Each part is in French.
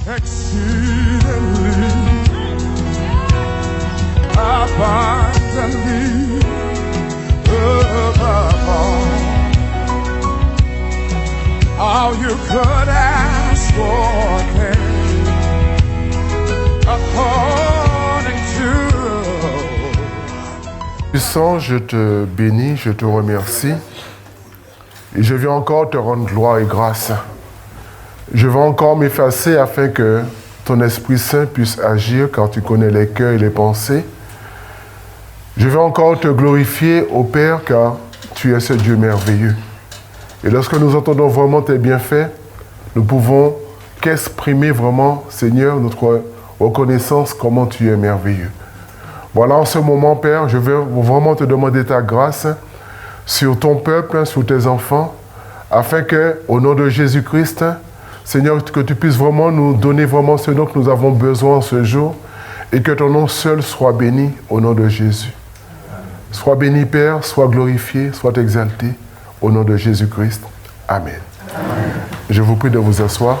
exceedingly, abundantly, above all you could ask for, according to. Puissant, je te bénis, je te remercie. Et je viens encore te rendre gloire et grâce. Je vais encore m'effacer afin que ton Esprit Saint puisse agir car tu connais les cœurs et les pensées. Je vais encore te glorifier, ô Père, car tu es ce Dieu merveilleux. Et lorsque nous entendons vraiment tes bienfaits, nous pouvons qu'exprimer vraiment, Seigneur, notre reconnaissance comment tu es merveilleux. Voilà, en ce moment, Père, je veux vraiment te demander ta grâce sur ton peuple, sur tes enfants, afin que, au nom de Jésus-Christ, Seigneur, que tu puisses vraiment nous donner vraiment ce dont nous avons besoin ce jour, et que ton nom seul soit béni au nom de Jésus. Sois béni, Père, sois glorifié, sois exalté, au nom de Jésus-Christ. Amen. Amen. Je vous prie de vous asseoir.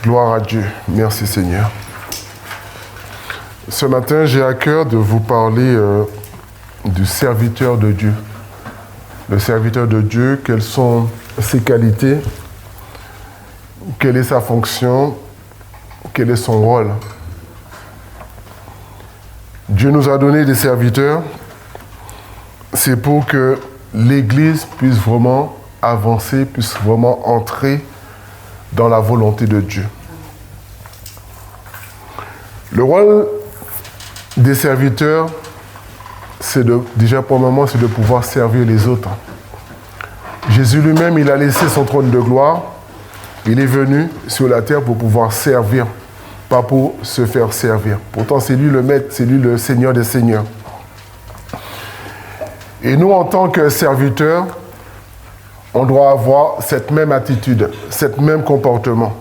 Gloire à Dieu. Merci, Seigneur. Ce matin, j'ai à cœur de vous parler du serviteur de Dieu. Le serviteur de Dieu, quelles sont ses qualités, quelle est sa fonction, quel est son rôle. Dieu nous a donné des serviteurs, c'est pour que l'Église puisse vraiment avancer, puisse vraiment entrer dans la volonté de Dieu. Le rôle des serviteurs, déjà pour le moment, c'est de pouvoir servir les autres. Jésus lui-même, il a laissé son trône de gloire. Il est venu sur la terre pour pouvoir servir, pas pour se faire servir. Pourtant, c'est lui le maître, c'est lui le Seigneur des Seigneurs. Et nous, en tant que serviteurs, on doit avoir cette même attitude, cet même comportement.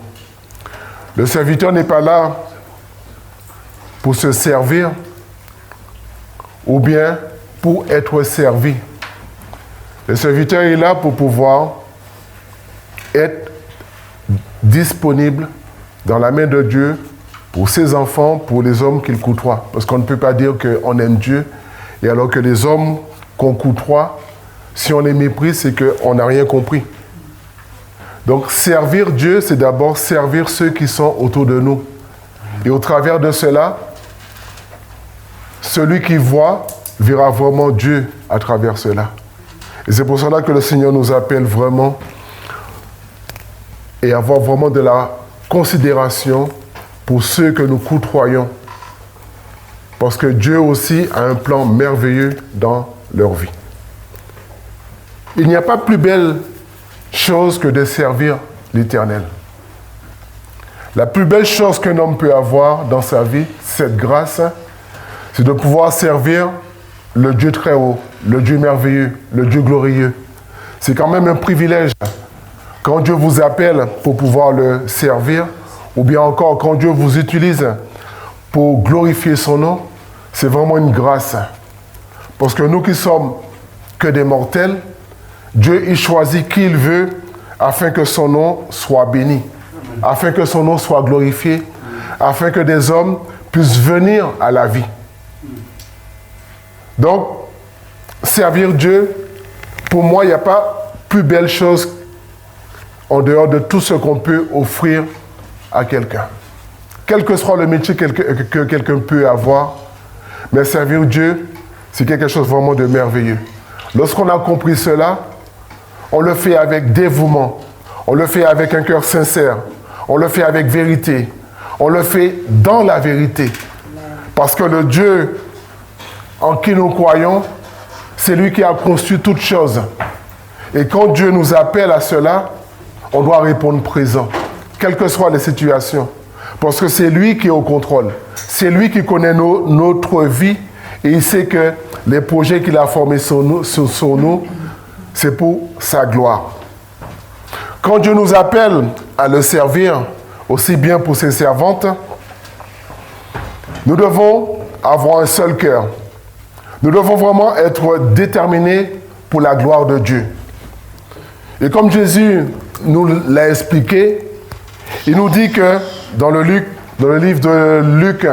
Le serviteur n'est pas là pour se servir ou bien pour être servi. Le serviteur est là pour pouvoir être disponible dans la main de Dieu pour ses enfants, pour les hommes qu'il côtoie. Parce qu'on ne peut pas dire qu'on aime Dieu et alors que les hommes qu'on côtoie, si on les méprise, c'est qu'on n'a rien compris. Donc servir Dieu, c'est d'abord servir ceux qui sont autour de nous. Et au travers de cela, celui qui voit verra vraiment Dieu à travers cela. Et c'est pour cela que le Seigneur nous appelle vraiment et avoir vraiment de la considération pour ceux que nous côtoyons. Parce que Dieu aussi a un plan merveilleux dans leur vie. Il n'y a pas plus belle chose que de servir l'Éternel. La plus belle chose qu'un homme peut avoir dans sa vie, cette grâce, c'est de pouvoir servir le Dieu très haut, le Dieu merveilleux, le Dieu glorieux. C'est quand même un privilège quand Dieu vous appelle pour pouvoir le servir, ou bien encore quand Dieu vous utilise pour glorifier son nom, c'est vraiment une grâce. Parce que nous qui sommes que des mortels, Dieu il choisit qui il veut afin que son nom soit béni, afin que son nom soit glorifié, afin que des hommes puissent venir à la vie. Donc, servir Dieu, pour moi, il n'y a pas plus belle chose en dehors de tout ce qu'on peut offrir à quelqu'un. Quel que soit le métier que quelqu'un peut avoir, mais servir Dieu, c'est quelque chose vraiment de merveilleux. Lorsqu'on a compris cela, on le fait avec dévouement, on le fait avec un cœur sincère, on le fait avec vérité, on le fait dans la vérité. Parce que le Dieu en qui nous croyons, c'est lui qui a conçu toutes choses. Et quand Dieu nous appelle à cela, on doit répondre présent, quelles que soient les situations. Parce que c'est lui qui est au contrôle. C'est lui qui connaît notre vie et il sait que les projets qu'il a formés sur nous, c'est pour sa gloire. Quand Dieu nous appelle à le servir, aussi bien pour ses servantes, nous devons avoir un seul cœur. Nous devons vraiment être déterminés pour la gloire de Dieu. Et comme Jésus nous l'a expliqué. Il nous dit que dans le livre de Luc,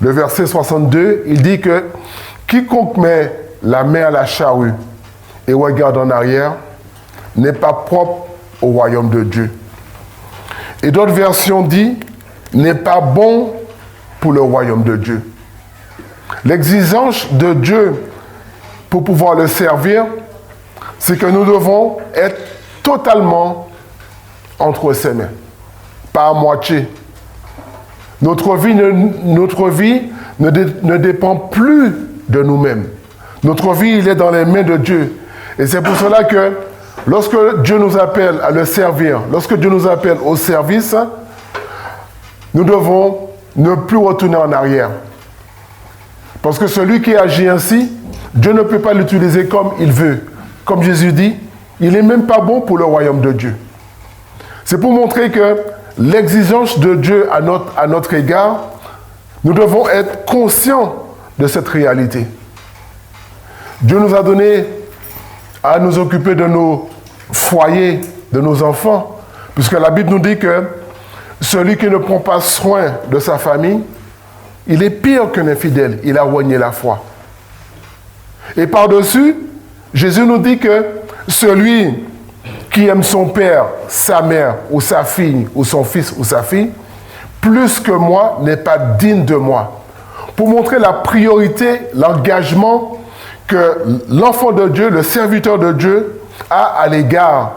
le verset 62, il dit que quiconque met la main à la charrue et regarde en arrière n'est pas propre au royaume de Dieu. Et d'autres versions disent n'est pas bon pour le royaume de Dieu. L'exigence de Dieu pour pouvoir le servir, c'est que nous devons être totalement entre ses mains, pas à moitié. Notre vie ne dépend plus de nous-mêmes. Notre vie, il est dans les mains de Dieu. Et c'est pour cela que lorsque Dieu nous appelle à le servir, lorsque Dieu nous appelle au service, nous devons ne plus retourner en arrière. Parce que celui qui agit ainsi, Dieu ne peut pas l'utiliser comme il veut. Comme Jésus dit, il n'est même pas bon pour le royaume de Dieu. C'est pour montrer que l'exigence de Dieu à notre égard, nous devons être conscients de cette réalité. Dieu nous a donné à nous occuper de nos foyers, de nos enfants, puisque la Bible nous dit que celui qui ne prend pas soin de sa famille, il est pire qu'un infidèle, il a renié la foi. Et par-dessus, Jésus nous dit que celui qui aime son père, sa mère, ou sa fille, ou son fils, ou sa fille, plus que moi, n'est pas digne de moi. Pour montrer la priorité, l'engagement que l'enfant de Dieu, le serviteur de Dieu, a à l'égard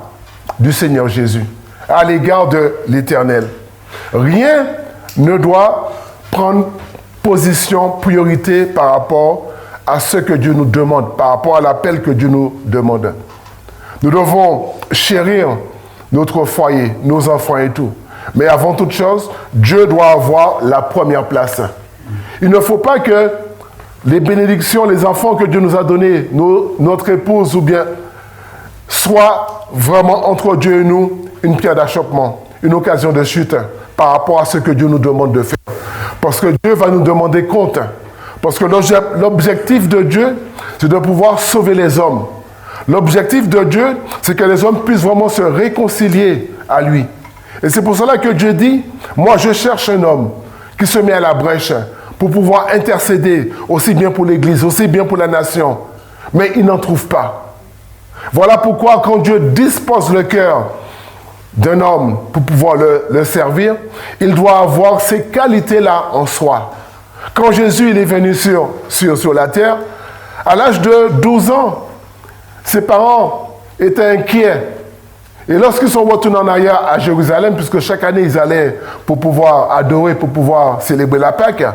du Seigneur Jésus, à l'égard de l'Éternel. Rien ne doit prendre position, priorité par rapport à ce que Dieu nous demande, par rapport à l'appel que Dieu nous demande. Nous devons chérir notre foyer, nos enfants et tout. Mais avant toute chose, Dieu doit avoir la première place. Il ne faut pas que les bénédictions, les enfants que Dieu nous a donnés, notre épouse ou bien, soient vraiment entre Dieu et nous une pierre d'achoppement, une occasion de chute par rapport à ce que Dieu nous demande de faire. Parce que Dieu va nous demander compte. Parce que l'objectif de Dieu, c'est de pouvoir sauver les hommes. L'objectif de Dieu, c'est que les hommes puissent vraiment se réconcilier à lui. Et c'est pour cela que Dieu dit, moi je cherche un homme qui se met à la brèche pour pouvoir intercéder aussi bien pour l'Église, aussi bien pour la nation. Mais il n'en trouve pas. Voilà pourquoi quand Dieu dispose le cœur d'un homme pour pouvoir le servir, il doit avoir ces qualités-là en soi. Quand Jésus il est venu sur la terre, à l'âge de 12 ans, ses parents étaient inquiets. Et lorsqu'ils sont retournés en arrière à Jérusalem, puisque chaque année ils allaient pour pouvoir adorer, pour pouvoir célébrer la Pâque,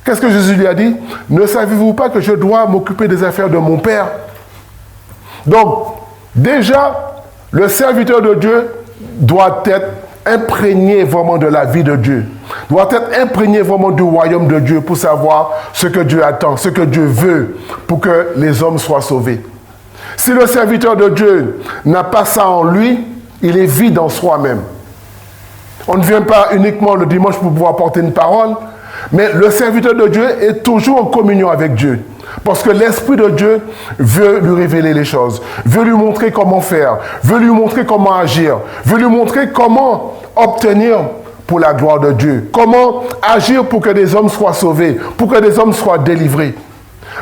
qu'est-ce que Jésus lui a dit? Ne savez-vous pas que je dois m'occuper des affaires de mon Père? Donc, déjà, le serviteur de Dieu doit être imprégné vraiment de la vie de Dieu, doit être imprégné vraiment du royaume de Dieu pour savoir ce que Dieu attend, ce que Dieu veut pour que les hommes soient sauvés. Si le serviteur de Dieu n'a pas ça en lui, il est vide en soi-même. On ne vient pas uniquement le dimanche pour pouvoir porter une parole, mais le serviteur de Dieu est toujours en communion avec Dieu. Parce que l'Esprit de Dieu veut lui révéler les choses, veut lui montrer comment faire, veut lui montrer comment agir, veut lui montrer comment obtenir pour la gloire de Dieu, comment agir pour que des hommes soient sauvés, pour que des hommes soient délivrés.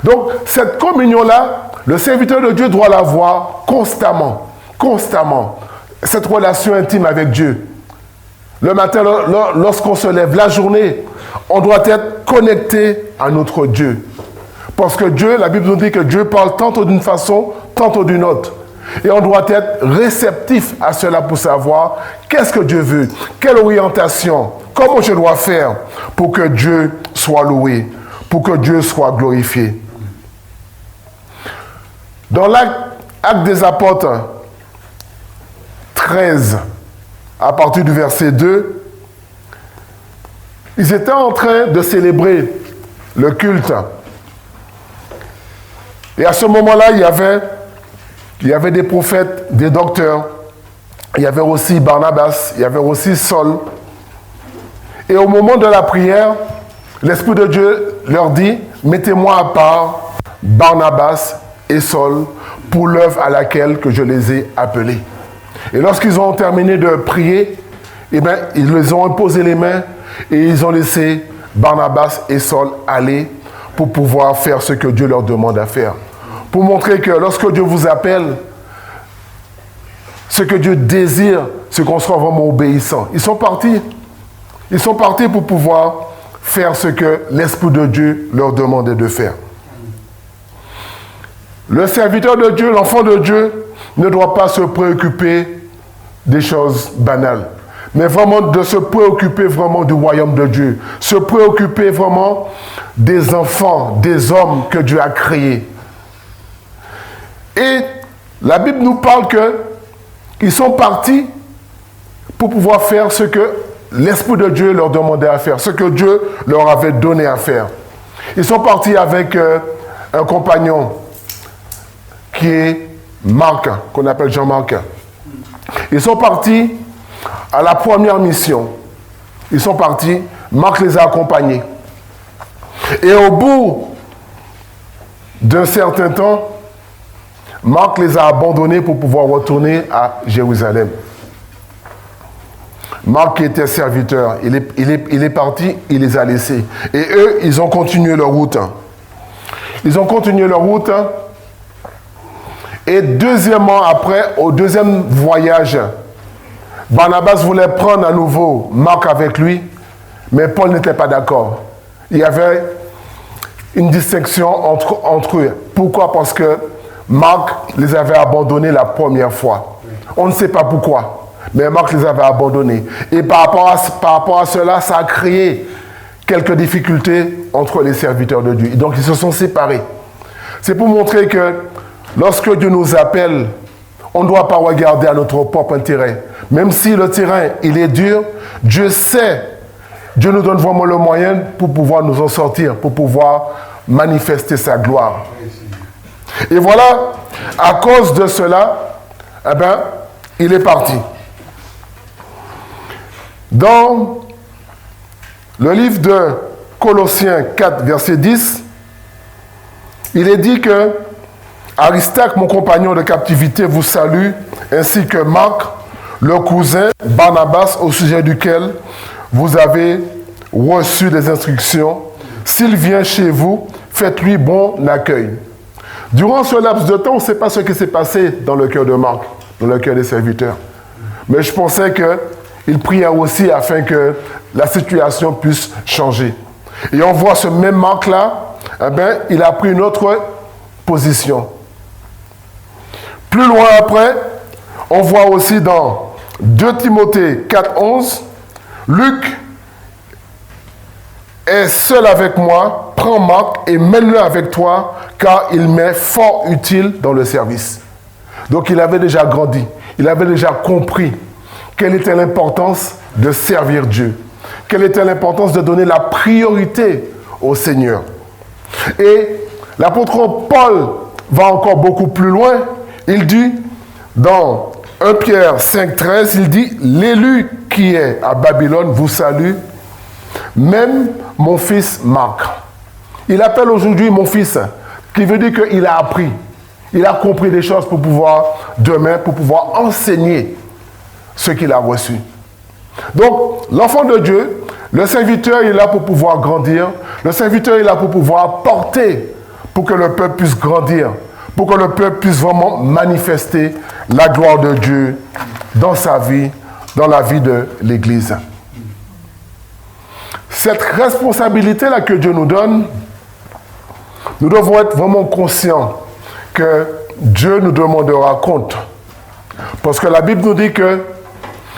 Donc, cette communion-là, le serviteur de Dieu doit l'avoir constamment, constamment. Cette relation intime avec Dieu. Le matin, lorsqu'on se lève, la journée, on doit être connecté à notre Dieu. Parce que Dieu, la Bible nous dit que Dieu parle tantôt d'une façon, tantôt d'une autre. Et on doit être réceptif à cela pour savoir qu'est-ce que Dieu veut, quelle orientation, comment je dois faire pour que Dieu soit loué, pour que Dieu soit glorifié. Dans l'Acte des Apôtres 13, à partir du verset 2, ils étaient en train de célébrer le culte. Et à ce moment-là, il y avait des prophètes, des docteurs. Il y avait aussi Barnabas, il y avait aussi Saul. Et au moment de la prière, l'Esprit de Dieu leur dit, mettez-moi à part Barnabas et Saul pour l'œuvre à laquelle que je les ai appelés. Et lorsqu'ils ont terminé de prier, eh bien, ils les ont imposé les mains et ils ont laissé Barnabas et Saul aller pour pouvoir faire ce que Dieu leur demande à faire. Pour montrer que lorsque Dieu vous appelle, ce que Dieu désire, c'est qu'on soit vraiment obéissant. Ils sont partis. Ils sont partis pour pouvoir faire ce que l'Esprit de Dieu leur demandait de faire. Le serviteur de Dieu, l'enfant de Dieu, ne doit pas se préoccuper des choses banales, mais vraiment de se préoccuper vraiment du royaume de Dieu, se préoccuper vraiment des enfants, des hommes que Dieu a créés. Et la Bible nous parle qu'ils sont partis pour pouvoir faire ce que l'Esprit de Dieu leur demandait à faire, ce que Dieu leur avait donné à faire. Ils sont partis avec un compagnon qui est Marc, qu'on appelle Jean-Marc. Ils sont partis à la première mission. Ils sont partis, Marc les a accompagnés. Et au bout d'un certain temps, Marc les a abandonnés pour pouvoir retourner à Jérusalem. Marc était serviteur, il est parti, il les a laissés. Et eux, ils ont continué leur route. Ils ont continué leur route. Et deuxièmement, après, au deuxième voyage, Barnabas voulait prendre à nouveau Marc avec lui, mais Paul n'était pas d'accord. Il y avait une distinction entre eux. Pourquoi? Parce que Marc les avait abandonnés la première fois. On ne sait pas pourquoi. Mais Marc les avait abandonnés. Et par rapport à cela, ça a créé quelques difficultés entre les serviteurs de Dieu. Et donc, ils se sont séparés. C'est pour montrer que lorsque Dieu nous appelle, on ne doit pas regarder à notre propre intérêt. Même si le terrain, il est dur, Dieu sait. Dieu nous donne vraiment le moyen pour pouvoir nous en sortir, pour pouvoir manifester sa gloire. Et voilà, à cause de cela, eh bien, il est parti. Dans le livre de Colossiens 4, verset 10, il est dit que Aristarque, mon compagnon de captivité, vous salue, ainsi que Marc, le cousin Barnabas, au sujet duquel vous avez reçu des instructions. S'il vient chez vous, faites-lui bon accueil. Durant ce laps de temps, on ne sait pas ce qui s'est passé dans le cœur de Marc, dans le cœur des serviteurs. Mais je pensais qu'il priait aussi afin que la situation puisse changer. Et on voit ce même Marc-là, eh bien, il a pris une autre position. Plus loin après, on voit aussi dans 2 Timothée 4, 11, Luc est seul avec moi, prends Marc et mène-le avec toi, car il m'est fort utile dans le service. Donc il avait déjà grandi, il avait déjà compris quelle était l'importance de servir Dieu, quelle était l'importance de donner la priorité au Seigneur. Et l'apôtre Paul va encore beaucoup plus loin. Il dit, dans 1 Pierre 5, 13, il dit, l'élu qui est à Babylone vous salue, même mon fils Marc. Il appelle aujourd'hui mon fils, qui veut dire qu'il a appris, il a compris des choses pour pouvoir, demain, pour pouvoir enseigner ce qu'il a reçu. Donc, l'enfant de Dieu, le serviteur est là pour pouvoir grandir, le serviteur est là pour pouvoir porter, pour que le peuple puisse grandir, pour que le peuple puisse vraiment manifester la gloire de Dieu dans sa vie, dans la vie de l'Église. Cette responsabilité-là que Dieu nous donne, nous devons être vraiment conscients que Dieu nous demandera compte. Parce que la Bible nous dit que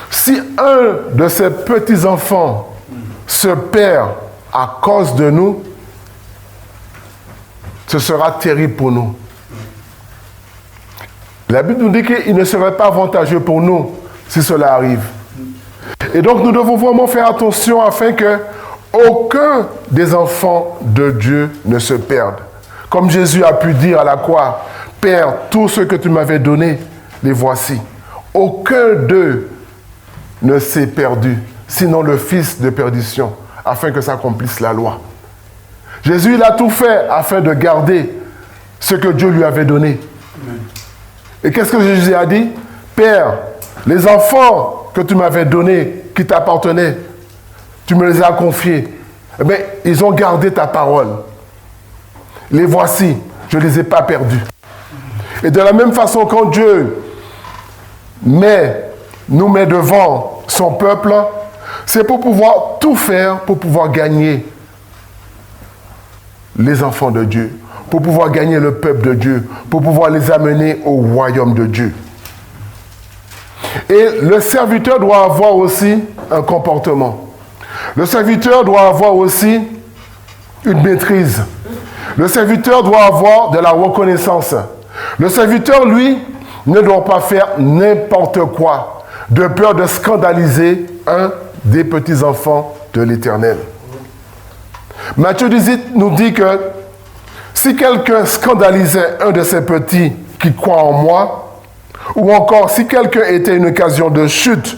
si un de ces petits-enfants se perd à cause de nous, ce sera terrible pour nous. La Bible nous dit qu'il ne serait pas avantageux pour nous si cela arrive. Et donc nous devons vraiment faire attention afin que aucun des enfants de Dieu ne se perde. Comme Jésus a pu dire à la croix, « Père, tout ce que tu m'avais donné, les voici. » Aucun d'eux ne s'est perdu, sinon le fils de perdition, afin que s'accomplisse la loi. Jésus, il a tout fait afin de garder ce que Dieu lui avait donné. Amen. Et qu'est-ce que Jésus a dit? Père, Les enfants que tu m'avais donnés, qui t'appartenaient, tu me les as confiés. Eh bien, ils ont gardé ta parole. Les voici, je ne les ai pas perdus. Et de la même façon, quand Dieu nous met devant son peuple, c'est pour pouvoir tout faire, pour pouvoir gagner les enfants de Dieu, pour pouvoir gagner le peuple de Dieu, pour pouvoir les amener au royaume de Dieu. Et le serviteur doit avoir aussi un comportement. Le serviteur doit avoir aussi une maîtrise. Le serviteur doit avoir de la reconnaissance. Le serviteur, lui, ne doit pas faire n'importe quoi, de peur de scandaliser un des petits-enfants de l'Éternel. Matthieu 18 nous dit que si quelqu'un scandalisait un de ces petits qui croient en moi, ou encore si quelqu'un était une occasion de chute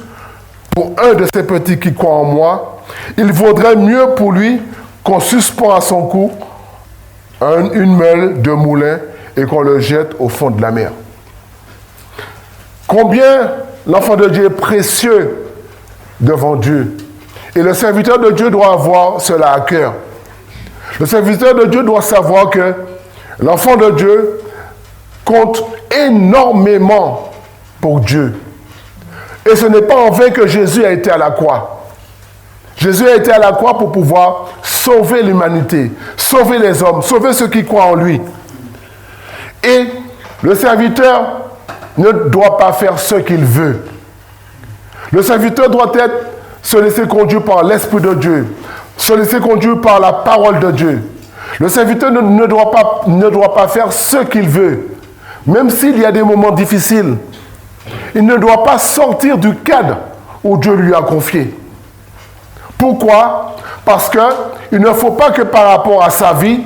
pour un de ces petits qui croient en moi, il vaudrait mieux pour lui qu'on suspend à son cou une meule de moulin et qu'on le jette au fond de la mer. Combien l'enfant de Dieu est précieux devant Dieu. Et le serviteur de Dieu doit avoir cela à cœur. Le serviteur de Dieu doit savoir que l'enfant de Dieu compte énormément pour Dieu. Et ce n'est pas en vain que Jésus a été à la croix. Jésus a été à la croix pour pouvoir sauver l'humanité, sauver les hommes, sauver ceux qui croient en lui. Et le serviteur ne doit pas faire ce qu'il veut. Le serviteur doit se laisser conduire par l'Esprit de Dieu, se laisser conduire par la parole de Dieu. Le serviteur ne doit pas faire ce qu'il veut, même s'il y a des moments difficiles. Il ne doit pas sortir du cadre où Dieu lui a confié. Pourquoi? Parce qu'il ne faut pas que par rapport à sa vie,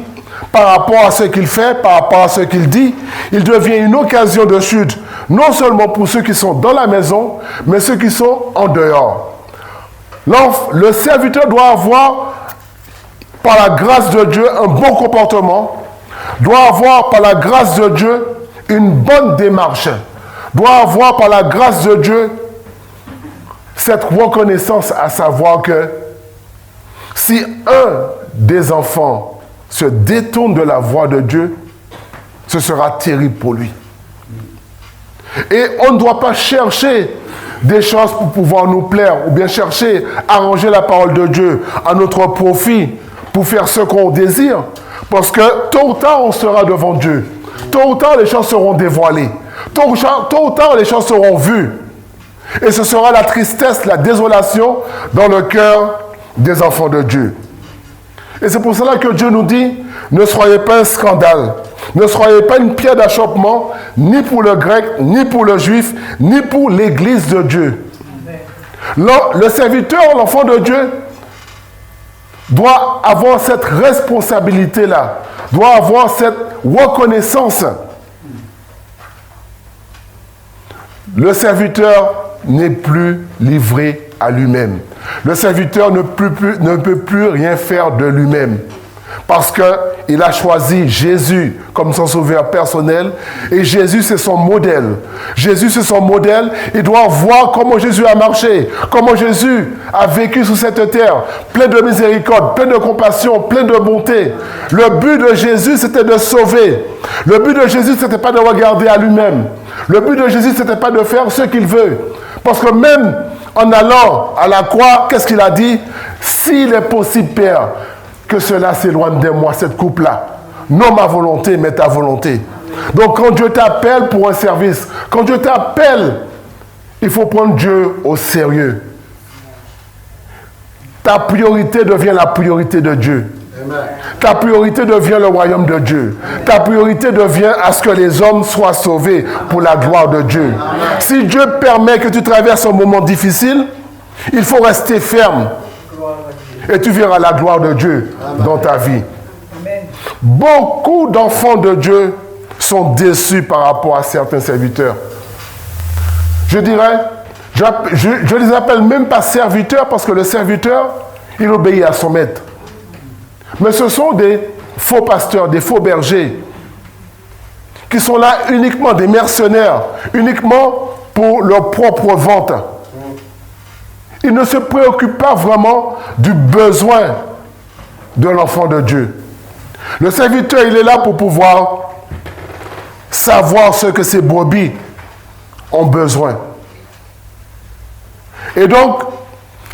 par rapport à ce qu'il fait, par rapport à ce qu'il dit, il devient une occasion de chute, non seulement pour ceux qui sont dans la maison, mais ceux qui sont en dehors. Le serviteur doit avoir, par la grâce de Dieu, un bon comportement, doit avoir, par la grâce de Dieu, une bonne démarche, doit avoir, par la grâce de Dieu, cette reconnaissance à savoir que si un des enfants se détourne de la voie de Dieu, ce sera terrible pour lui. Et on ne doit pas chercher des choses pour pouvoir nous plaire, ou bien chercher à arranger la parole de Dieu à notre profit, pour faire ce qu'on désire, parce que tôt ou tard, on sera devant Dieu. Tôt ou tard, les choses seront dévoilées. Tôt ou tard, les choses seront vues. Et ce sera la tristesse, la désolation dans le cœur des enfants de Dieu. Et c'est pour cela que Dieu nous dit, ne soyez pas un scandale, ne soyez pas une pierre d'achoppement, ni pour le grec, ni pour le juif, ni pour l'église de Dieu. Le serviteur, l'enfant de Dieu, doit avoir cette responsabilité-là, doit avoir cette reconnaissance. Le serviteur n'est plus livré à lui-même. Le serviteur ne peut plus rien faire de lui-même. Parce qu'il a choisi Jésus comme son sauveur personnel. Et Jésus, c'est son modèle. Jésus, c'est son modèle. Il doit voir comment Jésus a marché. Comment Jésus a vécu sur cette terre. Plein de miséricorde, plein de compassion, plein de bonté. Le but de Jésus, c'était de sauver. Le but de Jésus, ce n'était pas de regarder à lui-même. Le but de Jésus, ce n'était pas de faire ce qu'il veut. Parce que même en allant à la croix, qu'est-ce qu'il a dit? S'il est possible, Père, que cela s'éloigne de moi, cette coupe-là. Non ma volonté, mais ta volonté. Donc quand Dieu t'appelle pour un service, quand Dieu t'appelle, il faut prendre Dieu au sérieux. Ta priorité devient la priorité de Dieu. Ta priorité devient le royaume de Dieu. Ta priorité devient à ce que les hommes soient sauvés pour la gloire de Dieu. Si Dieu permet que tu traverses un moment difficile, il faut rester ferme. Et tu verras la gloire de Dieu dans ta vie. Beaucoup d'enfants de Dieu sont déçus par rapport à certains serviteurs. Je dirais, je les appelle même pas serviteurs parce que le serviteur, il obéit à son maître. Mais ce sont des faux pasteurs, des faux bergers qui sont là uniquement des mercenaires, uniquement pour leur propre ventre. Ils ne se préoccupent pas vraiment du besoin de l'enfant de Dieu. Le serviteur, il est là pour pouvoir savoir ce que ces brebis ont besoin. Et donc,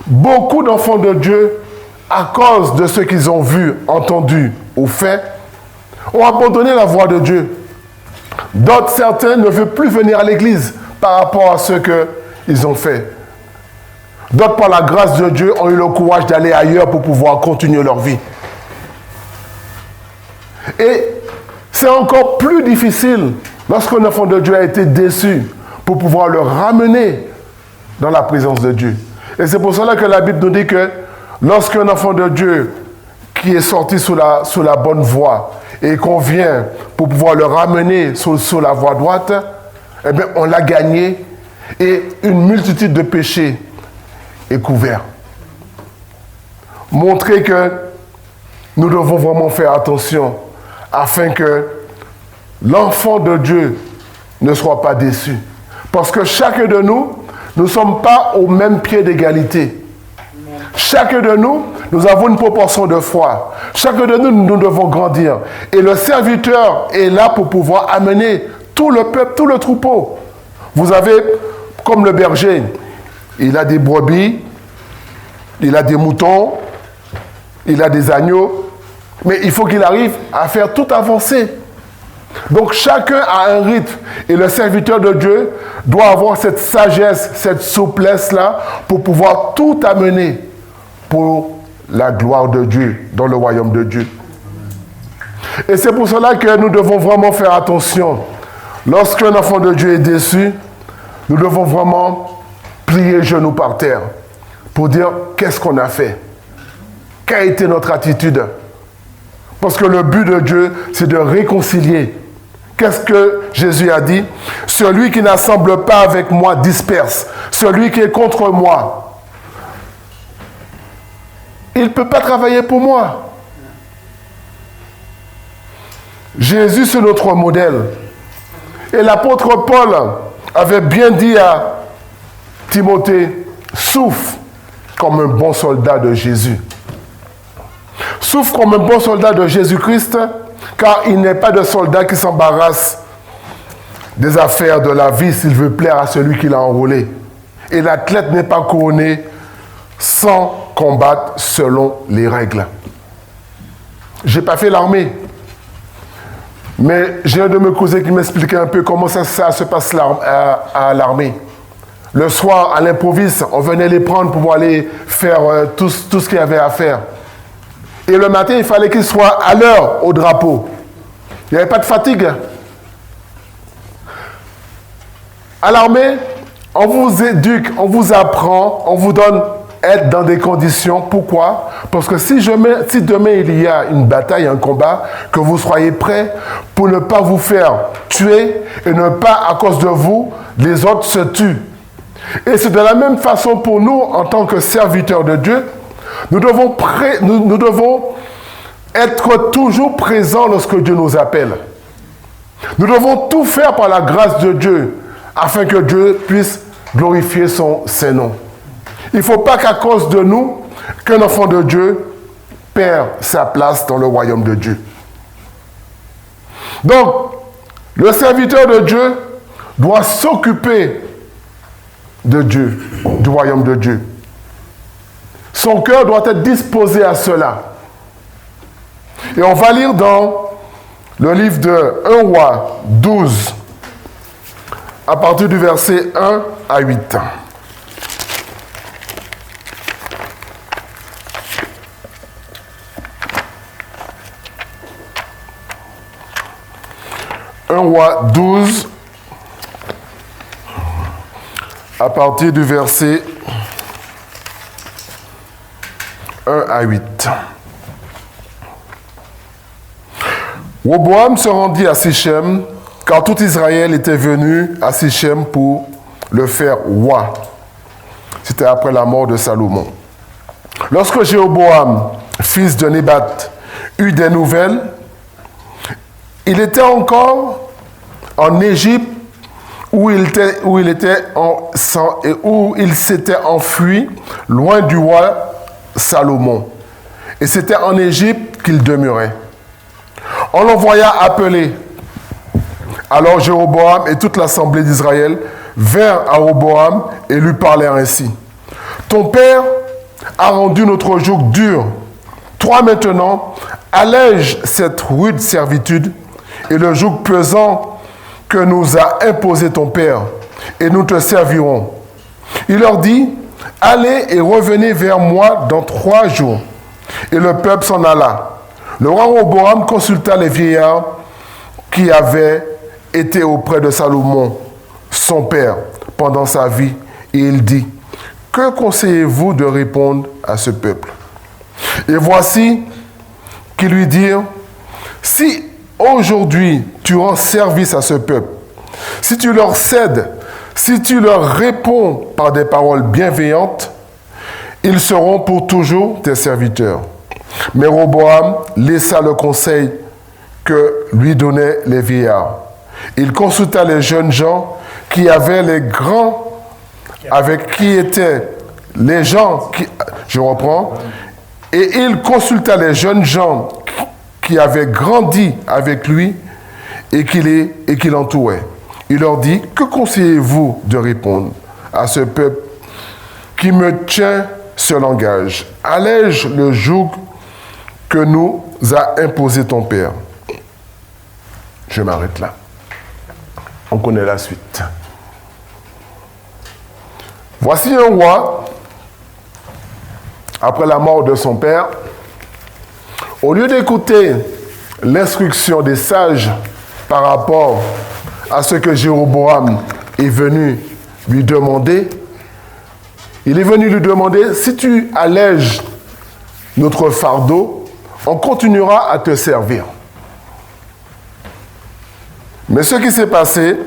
beaucoup d'enfants de Dieu, à cause de ce qu'ils ont vu, entendu ou fait, ont abandonné la voie de Dieu. D'autres, certains, ne veulent plus venir à l'église par rapport à ce qu'ils ont fait. D'autres, par la grâce de Dieu, ont eu le courage d'aller ailleurs pour pouvoir continuer leur vie. Et c'est encore plus difficile lorsqu'un enfant de Dieu a été déçu pour pouvoir le ramener dans la présence de Dieu. Et c'est pour cela que la Bible nous dit que lorsqu'un enfant de Dieu qui est sorti sous la bonne voie et qu'on vient pour pouvoir le ramener sur la voie droite, eh bien, on l'a gagné et une multitude de péchés est couvert. Montrer que nous devons vraiment faire attention afin que l'enfant de Dieu ne soit pas déçu. Parce que chacun de nous, nous ne sommes pas au même pied d'égalité. Chacun de nous, nous avons une proportion de foi. Chacun de nous, nous devons grandir. Et le serviteur est là pour pouvoir amener tout le peuple, tout le troupeau. Vous avez, comme le berger, il a des brebis, il a des moutons, il a des agneaux, mais il faut qu'il arrive à faire tout avancer. Donc chacun a un rythme et le serviteur de Dieu doit avoir cette sagesse, cette souplesse-là pour pouvoir tout amener pour la gloire de Dieu, dans le royaume de Dieu. Et c'est pour cela que nous devons vraiment faire attention. Lorsqu'un enfant de Dieu est déçu, nous devons vraiment plier genoux par terre pour dire qu'est-ce qu'on a fait, quelle a été notre attitude. Parce que le but de Dieu, c'est de réconcilier. Qu'est-ce que Jésus a dit? Celui qui n'assemble pas avec moi disperse. Celui qui est contre moi, il ne peut pas travailler pour moi. Jésus, c'est notre modèle. Et l'apôtre Paul avait bien dit à Timothée, souffre comme un bon soldat de Jésus. Souffre comme un bon soldat de Jésus-Christ, car il n'est pas de soldat qui s'embarrasse des affaires de la vie s'il veut plaire à celui qui l'a enrôlé. Et l'athlète n'est pas couronné sans combattre selon les règles. Je n'ai pas fait l'armée, mais j'ai un de mes cousins qui m'expliquait un peu comment ça se passe à l'armée. Le soir, à l'improviste, on venait les prendre pour aller faire tout ce qu'il y avait à faire. Et le matin, il fallait qu'ils soient à l'heure au drapeau. Il n'y avait pas de fatigue. À l'armée, on vous éduque, on vous apprend, on vous donne être dans des conditions. Pourquoi? Parce que si demain il y a une bataille, un combat, que vous soyez prêts pour ne pas vous faire tuer et ne pas, à cause de vous, les autres se tuent. Et c'est de la même façon pour nous, en tant que serviteurs de Dieu, nous devons être toujours présents lorsque Dieu nous appelle. Nous devons tout faire par la grâce de Dieu afin que Dieu puisse glorifier son Saint-Nom. Il ne faut pas qu'à cause de nous, qu'un enfant de Dieu perd sa place dans le royaume de Dieu. Donc, le serviteur de Dieu doit s'occuper de Dieu, du royaume de Dieu. Son cœur doit être disposé à cela. Et on va lire dans le livre de 1 Roi 12, à partir du verset 1 à 8. « 1 Roi 12, à partir du verset 1 à 8. Roboam se rendit à Sichem, car tout Israël était venu à Sichem pour le faire roi. C'était après la mort de Salomon. Lorsque Jéroboam, fils de Nébat, eut des nouvelles, il était encore en Égypte où il s'était enfui loin du roi Salomon. Et c'était en Égypte qu'il demeurait. On l'envoya appeler. Alors Jéroboam et toute l'assemblée d'Israël vinrent à Roboam et lui parlèrent ainsi. Ton père a rendu notre joug dur. Toi maintenant, allège cette rude servitude et le joug pesant que nous a imposé ton père, et nous te servirons. Il leur dit, allez et revenez vers moi dans 3 jours. Et le peuple s'en alla. Le roi Roboam consulta les vieillards qui avaient été auprès de Salomon, son père, pendant sa vie, et il dit, que conseillez-vous de répondre à ce peuple? Et voici qu'ils lui dirent, si aujourd'hui tu rends service à ce peuple, si tu leur cèdes, si tu leur réponds par des paroles bienveillantes, ils seront pour toujours tes serviteurs. Mais Roboam laissa le conseil que lui donnaient les vieillards. Il consulta les jeunes gens qui avaient les grands, avec qui étaient les gens qui... Je reprends. Et il consulta les jeunes gens qui avaient grandi avec lui et qui l'entouraient. Il leur dit, que conseillez-vous de répondre à ce peuple qui me tient ce langage? Allège le joug que nous a imposé ton père. Je m'arrête là. On connaît la suite. Voici un roi, après la mort de son père, au lieu d'écouter l'instruction des sages par rapport à ce que Jéroboam est venu lui demander, il est venu lui demander, si tu allèges notre fardeau, on continuera à te servir. Mais ce qui s'est passé,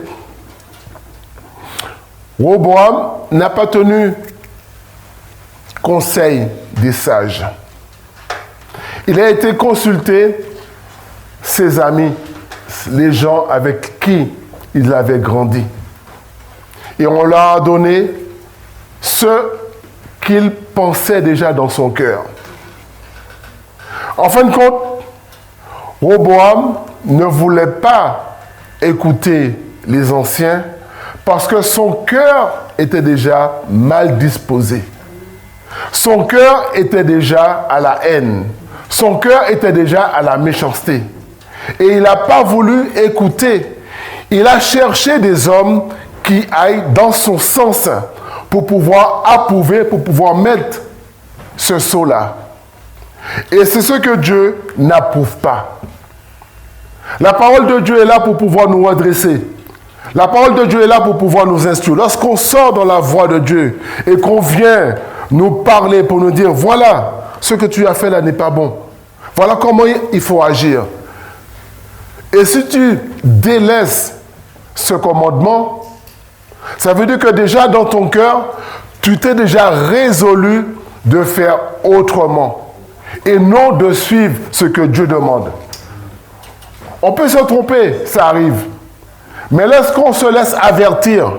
Roboam n'a pas tenu conseil des sages. Il a été consulter ses amis, les gens avec qui il avait grandi. Et on leur a donné ce qu'il pensait déjà dans son cœur. En fin de compte, Roboam ne voulait pas écouter les anciens parce que son cœur était déjà mal disposé. Son cœur était déjà à la haine. Son cœur était déjà à la méchanceté. Et il n'a pas voulu écouter. Il a cherché des hommes qui aillent dans son sens pour pouvoir approuver, pour pouvoir mettre ce sceau-là. Et c'est ce que Dieu n'approuve pas. La parole de Dieu est là pour pouvoir nous redresser. La parole de Dieu est là pour pouvoir nous instruire. Lorsqu'on sort dans la voie de Dieu et qu'on vient nous parler pour nous dire, voilà, ce que tu as fait là n'est pas bon. Voilà comment il faut agir. Et si tu délaisses ce commandement, ça veut dire que déjà dans ton cœur, tu t'es déjà résolu de faire autrement et non de suivre ce que Dieu demande. On peut se tromper, ça arrive. Mais lorsqu'on se laisse avertir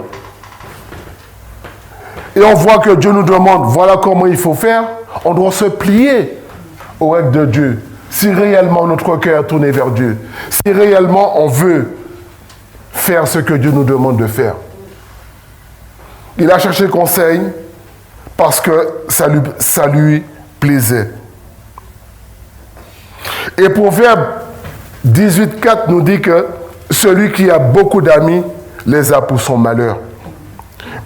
et on voit que Dieu nous demande, voilà comment il faut faire, on doit se plier aux règles de Dieu. Si réellement notre cœur est tourné vers Dieu, si réellement on veut faire ce que Dieu nous demande de faire. Il a cherché conseil parce que ça lui plaisait. Et Proverbe 18,4 nous dit que celui qui a beaucoup d'amis les a pour son malheur.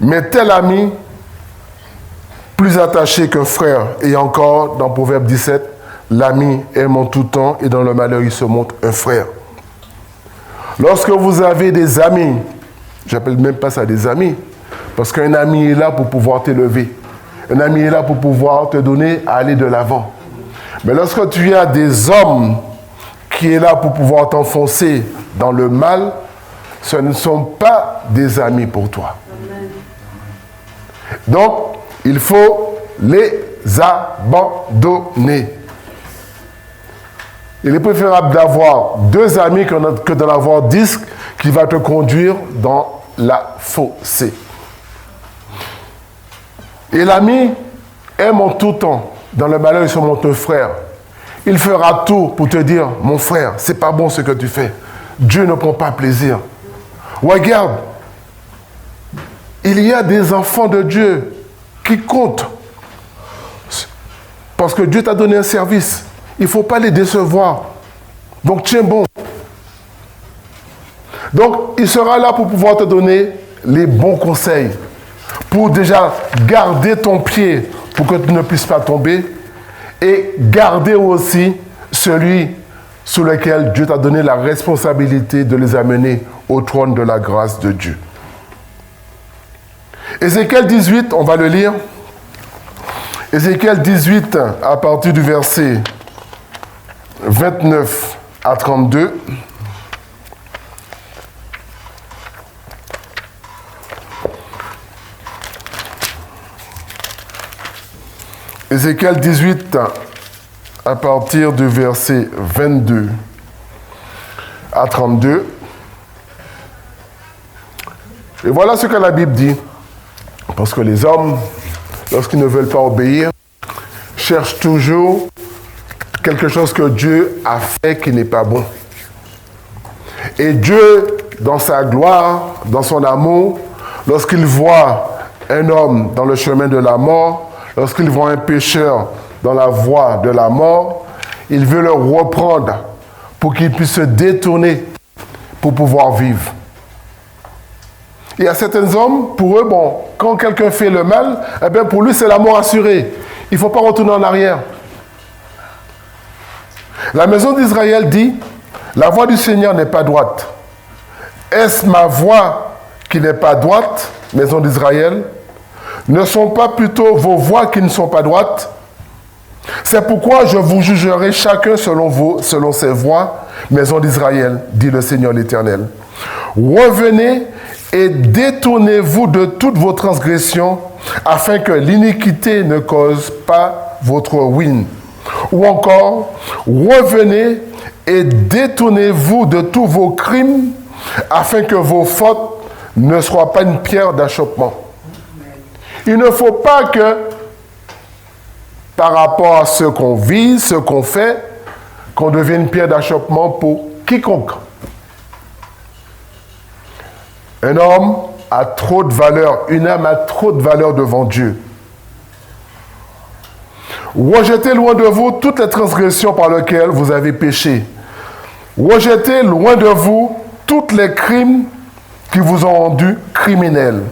Mais tel ami, plus attaché qu'un frère, et encore dans Proverbe 17, l'ami aime en tout temps et dans le malheur il se montre un frère. Lorsque vous avez des amis, j'appelle même pas ça des amis, parce qu'un ami est là pour pouvoir t'élever. Un ami est là pour pouvoir te donner à aller de l'avant. Mais lorsque tu as des hommes qui est là pour pouvoir t'enfoncer dans le mal, ce ne sont pas des amis pour toi. Amen. Donc, il faut les abandonner. Il est préférable d'avoir 2 amis que d'en avoir 10 qui va te conduire dans la fossé. Et l'ami aime en tout temps. Dans le malheur, il surmonte ton frère. Il fera tout pour te dire, mon frère, c'est pas bon ce que tu fais. Dieu ne prend pas plaisir. Regarde, il y a des enfants de Dieu qui comptent. Parce que Dieu t'a donné un service. Il ne faut pas les décevoir. Donc tiens bon. Donc il sera là pour pouvoir te donner les bons conseils. Pour déjà garder ton pied pour que tu ne puisses pas tomber. Et garder aussi celui sous lequel Dieu t'a donné la responsabilité de les amener au trône de la grâce de Dieu. Ézéchiel 18, on va le lire. Ézéchiel 18, à partir du verset 29 à 32. Ézéchiel 18, à partir du verset 22 à 32. Et voilà ce que la Bible dit. Parce que les hommes, lorsqu'ils ne veulent pas obéir, cherchent toujours quelque chose que Dieu a fait qui n'est pas bon. Et Dieu, dans sa gloire, dans son amour, lorsqu'il voit un homme dans le chemin de la mort, lorsqu'il voit un pécheur dans la voie de la mort, il veut le reprendre pour qu'il puisse se détourner pour pouvoir vivre. Il y a certains hommes, pour eux, bon, quand quelqu'un fait le mal, eh bien pour lui, c'est la mort assurée. Il ne faut pas retourner en arrière. La maison d'Israël dit, la voie du Seigneur n'est pas droite. Est-ce ma voie qui n'est pas droite, maison d'Israël? Ne sont pas plutôt vos voies qui ne sont pas droites? C'est pourquoi je vous jugerai chacun selon ses voies, maison d'Israël, dit le Seigneur l'Éternel. Revenez et détournez-vous de toutes vos transgressions, afin que l'iniquité ne cause pas votre ruine. Ou encore, revenez et détournez-vous de tous vos crimes, afin que vos fautes ne soient pas une pierre d'achoppement. Il ne faut pas que, par rapport à ce qu'on vit, ce qu'on fait, qu'on devienne une pierre d'achoppement pour quiconque. Un homme a trop de valeur, une âme a trop de valeur devant Dieu. Rejetez loin de vous toutes les transgressions par lesquelles vous avez péché. Rejetez loin de vous tous les crimes qui vous ont rendu criminels.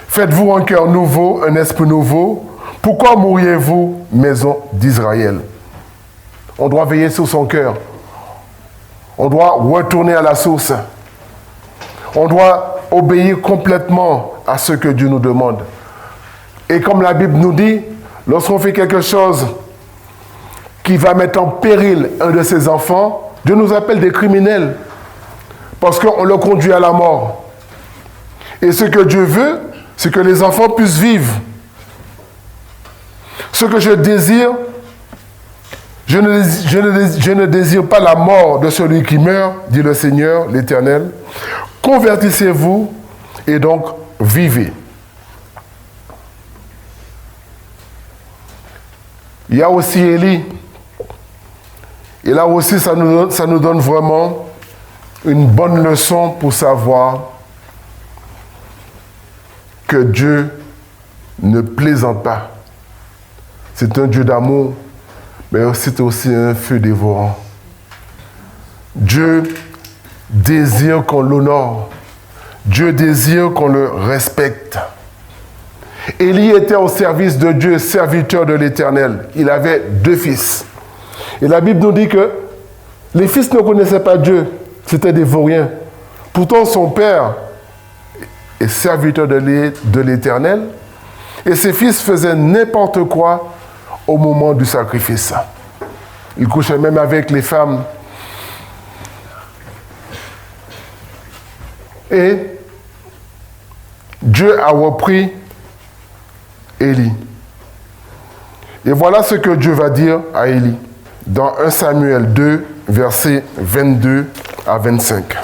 Faites-vous un cœur nouveau, un esprit nouveau. Pourquoi mourriez-vous, maison d'Israël? On doit veiller sur son cœur. On doit retourner à la source. On doit obéir complètement à ce que Dieu nous demande. Et comme la Bible nous dit, lorsqu'on fait quelque chose qui va mettre en péril un de ses enfants, Dieu nous appelle des criminels parce qu'on le conduit à la mort. Et ce que Dieu veut, c'est que les enfants puissent vivre. Ce que je désire, je ne désire pas la mort de celui qui meurt, dit le Seigneur, l'Éternel. Convertissez-vous et donc vivez. Il y a aussi Élie. Et là aussi, ça nous donne vraiment une bonne leçon pour savoir que Dieu ne plaisante pas. C'est un Dieu d'amour, mais c'est aussi un feu dévorant. Dieu désire qu'on l'honore. Dieu désire qu'on le respecte. Élie était au service de Dieu, serviteur de l'Éternel. Il avait 2 fils. Et la Bible nous dit que les fils ne connaissaient pas Dieu. C'était des vauriens. Pourtant, son père est serviteur de l'Éternel. Et ses fils faisaient n'importe quoi au moment du sacrifice. Ils couchaient même avec les femmes. Et Dieu a repris Élie. Et voilà ce que Dieu va dire à Élie dans 1 Samuel 2, versets 22 à 25.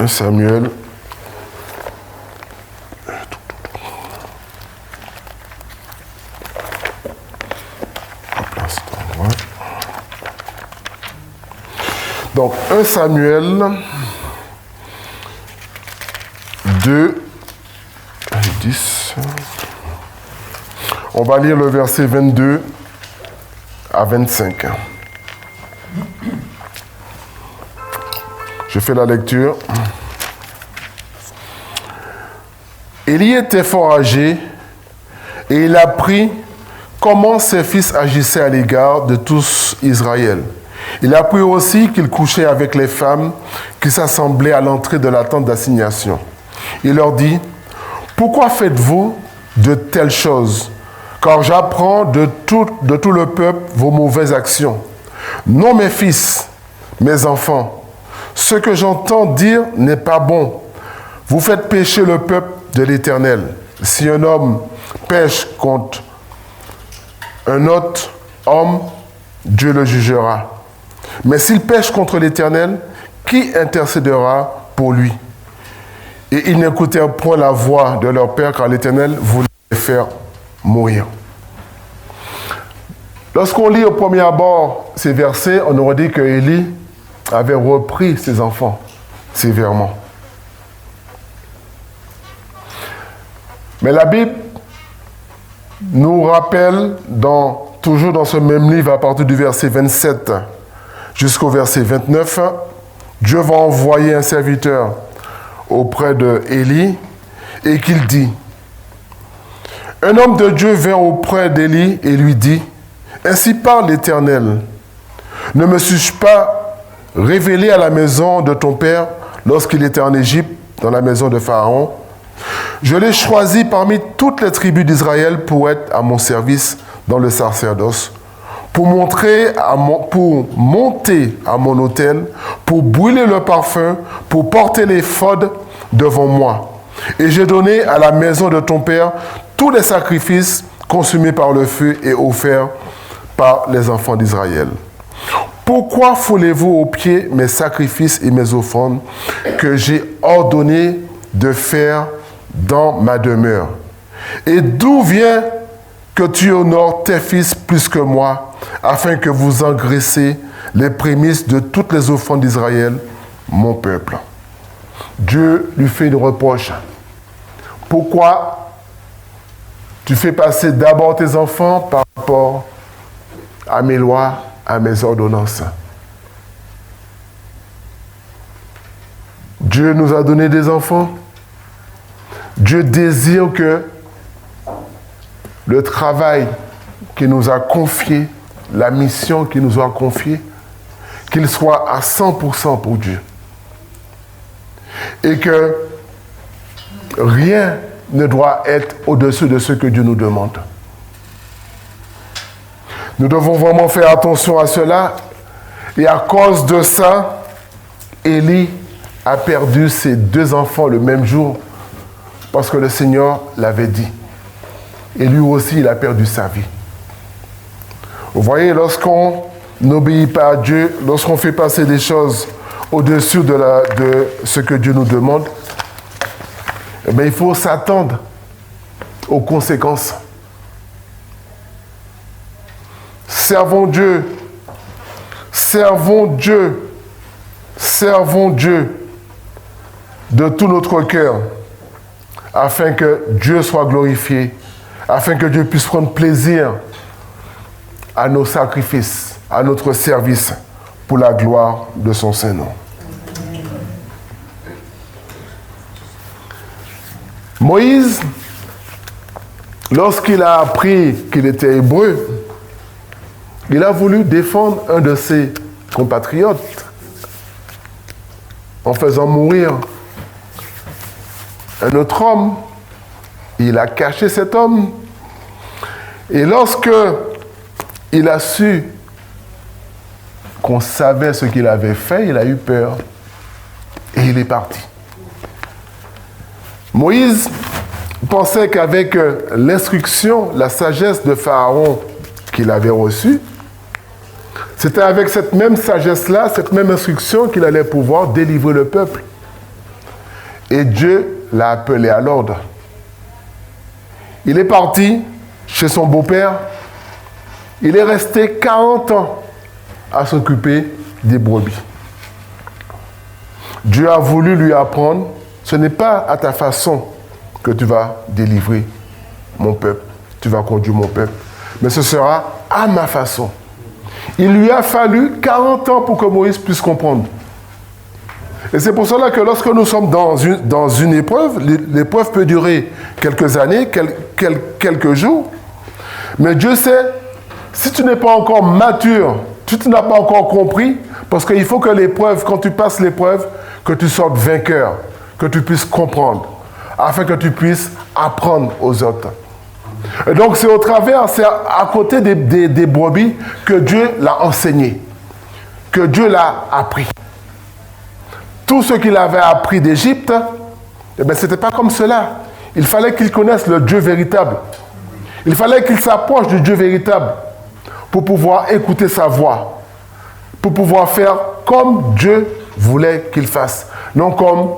1 Samuel. Donc 1 Samuel 2, 10. On va lire le verset 22 à 25. Je fais la lecture. Élie était fort âgé et il apprit comment ses fils agissaient à l'égard de tous Israël. Il apprit aussi qu'il couchait avec les femmes qui s'assemblaient à l'entrée de la tente d'assignation. Il leur dit, « Pourquoi faites-vous de telles choses? Car j'apprends de tout le peuple vos mauvaises actions. Non, mes fils, mes enfants, ce que j'entends dire n'est pas bon. Vous faites pécher le peuple de l'Éternel. Si un homme pêche contre un autre homme, Dieu le jugera. Mais s'il pêche contre l'Éternel, qui intercédera pour lui? Et ils n'écoutèrent point la voix de leur père, car l'Éternel voulait les faire mourir. » Lorsqu'on lit au premier abord ces versets, on aurait dit que Élie avait repris ses enfants sévèrement. Mais la Bible nous rappelle, toujours dans ce même livre, à partir du verset 27 jusqu'au verset 29, Dieu va envoyer un serviteur auprès de Élie et qu'il dit, « Un homme de Dieu vint auprès d'Élie et lui dit, « Ainsi parle l'Éternel, ne me suis-je pas révélé à la maison de ton père lorsqu'il était en Égypte, dans la maison de Pharaon? Je l'ai choisi parmi toutes les tribus d'Israël pour être à mon service dans le sacerdoce, pour monter à mon autel, pour brûler le parfum, pour porter l'éphod devant moi. Et j'ai donné à la maison de ton père tous les sacrifices consumés par le feu et offerts par les enfants d'Israël. Pourquoi foulez-vous aux pieds mes sacrifices et mes offrandes que j'ai ordonné de faire dans ma demeure? Et d'où vient que tu honores tes fils plus que moi, afin que vous engraissez les prémices de toutes les offrandes d'Israël, mon peuple? » Dieu lui fait une reproche. Pourquoi tu fais passer d'abord tes enfants par rapport à mes lois, à mes ordonnances? Dieu nous a donné des enfants. Dieu désire que le travail qu'il nous a confié, la mission qu'il nous a confiée, qu'il soit à 100% pour Dieu. Et que rien ne doit être au-dessus de ce que Dieu nous demande. Nous devons vraiment faire attention à cela. Et à cause de ça, Élie a perdu ses 2 enfants le même jour parce que le Seigneur l'avait dit. Et lui aussi, il a perdu sa vie. Vous voyez, lorsqu'on n'obéit pas à Dieu, lorsqu'on fait passer des choses au-dessus de ce que Dieu nous demande, eh bien, il faut s'attendre aux conséquences. Servons Dieu. Servons Dieu. Servons Dieu de tout notre cœur, afin que Dieu soit glorifié, afin que Dieu puisse prendre plaisir à nos sacrifices, à notre service, pour la gloire de son Saint-Nom. Moïse, lorsqu'il a appris qu'il était hébreu, il a voulu défendre un de ses compatriotes en faisant mourir un autre homme. Il a caché cet homme. Et lorsque il a su qu'on savait ce qu'il avait fait, il a eu peur. Et il est parti. Moïse pensait qu'avec l'instruction, la sagesse de Pharaon qu'il avait reçue, c'était avec cette même sagesse-là, cette même instruction qu'il allait pouvoir délivrer le peuple. Et Dieu l'a appelé à l'ordre. Il est parti chez son beau-père. Il est resté 40 ans à s'occuper des brebis. Dieu a voulu lui apprendre, ce n'est pas à ta façon que tu vas délivrer mon peuple, tu vas conduire mon peuple, mais ce sera à ma façon. Il lui a fallu 40 ans pour que Moïse puisse comprendre. Et c'est pour cela que lorsque nous sommes dans une épreuve, l'épreuve peut durer quelques années, quelques jours, mais Dieu sait, si tu n'es pas encore mature, si tu n'as pas encore compris, parce qu'il faut que l'épreuve, quand tu passes l'épreuve, que tu sortes vainqueur, que tu puisses comprendre, afin que tu puisses apprendre aux autres. Et donc c'est au travers, c'est à côté des brebis que Dieu l'a enseigné, que Dieu l'a appris. Tout ce qu'il avait appris d'Égypte, eh bien, ce n'était pas comme cela. Il fallait qu'il connaisse le Dieu véritable. Il fallait qu'il s'approche du Dieu véritable pour pouvoir écouter sa voix, pour pouvoir faire comme Dieu voulait qu'il fasse, non comme